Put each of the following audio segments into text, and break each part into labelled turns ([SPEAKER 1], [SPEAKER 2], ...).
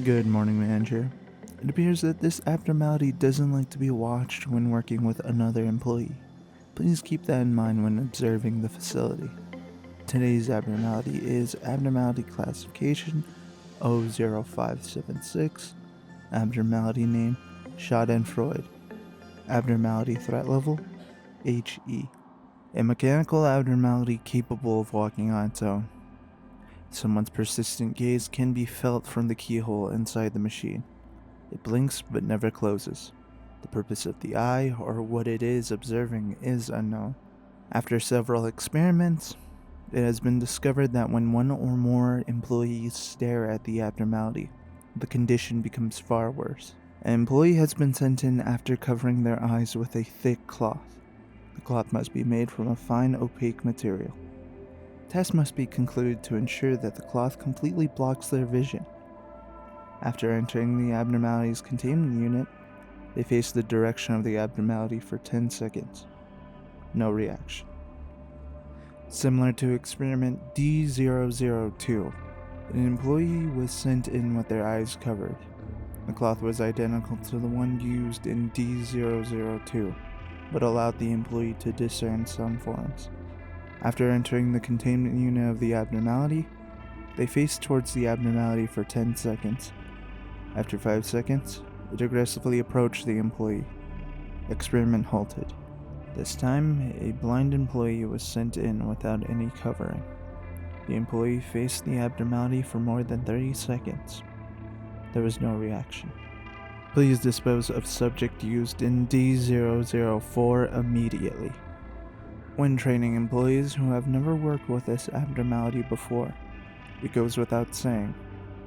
[SPEAKER 1] Good morning, manager. It appears that this abnormality doesn't like to be watched when working with another employee. Please keep that in mind when observing the facility. Today's abnormality is abnormality classification O-05-76, abnormality name Schadenfreude, abnormality threat level HE, a mechanical abnormality capable of walking on its own. Someone's persistent gaze can be felt from the keyhole inside the machine. It blinks but never closes. The purpose of the eye, or what it is observing, is unknown. After several experiments, it has been discovered that when one or more employees stare at the abnormality, the condition becomes far worse. An employee has been sent in after covering their eyes with a thick cloth. The cloth must be made from a fine opaque material. Tests must be concluded to ensure that the cloth completely blocks their vision. After entering the abnormality's containment unit, they face the direction of the abnormality for 10 seconds. No reaction. Similar to experiment D002, an employee was sent in with their eyes covered. The cloth was identical to the one used in D002, but allowed the employee to discern some forms. After entering the containment unit of the abnormality, they faced towards the abnormality for 10 seconds. After 5 seconds, it aggressively approached the employee. Experiment halted. This time, a blind employee was sent in without any covering. The employee faced the abnormality for more than 30 seconds. There was no reaction. Please dispose of subject used in D004 immediately. When training employees who have never worked with this abnormality before, it goes without saying,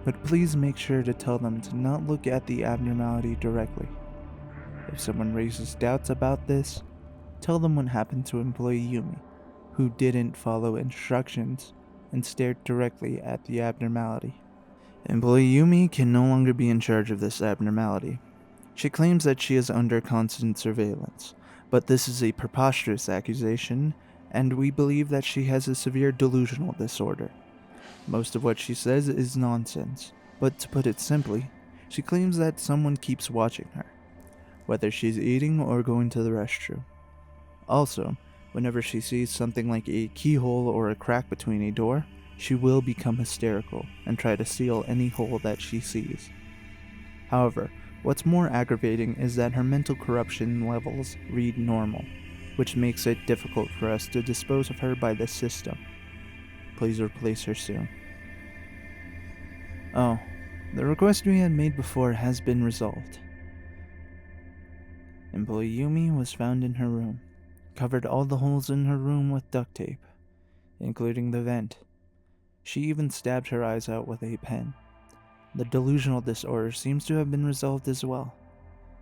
[SPEAKER 1] but please make sure to tell them to not look at the abnormality directly. If someone raises doubts about this, tell them what happened to employee Yumi, who didn't follow instructions and stared directly at the abnormality. Employee Yumi can no longer be in charge of this abnormality. She claims that she is under constant surveillance, but this is a preposterous accusation, and we believe that she has a severe delusional disorder. Most of what she says is nonsense, but to put it simply, she claims that someone keeps watching her, whether she's eating or going to the restroom. Also, whenever she sees something like a keyhole or a crack between a door, she will become hysterical and try to seal any hole that she sees. However, what's more aggravating is that her mental corruption levels read normal, which makes it difficult for us to dispose of her by the system. Please replace her soon. Oh, the request we had made before has been resolved. Employee Yumi was found in her room, covered all the holes in her room with duct tape, including the vent. She even stabbed her eyes out with a pen. The delusional disorder seems to have been resolved as well.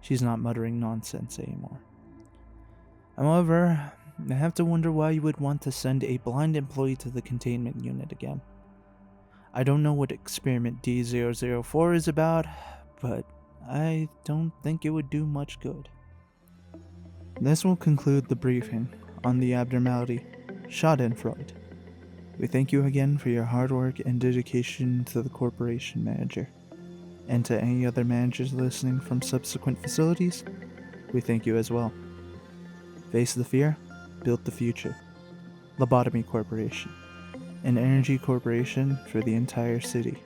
[SPEAKER 1] She's not muttering nonsense anymore. However, I have to wonder why you would want to send a blind employee to the containment unit again. I don't know what experiment D004 is about, but I don't think it would do much good. This will conclude the briefing on the abnormality Schadenfreude. We thank you again for your hard work and dedication to the corporation, manager. And to any other managers listening from subsequent facilities, we thank you as well. Face the fear, build the future. Lobotomy Corporation, an energy corporation for the entire city.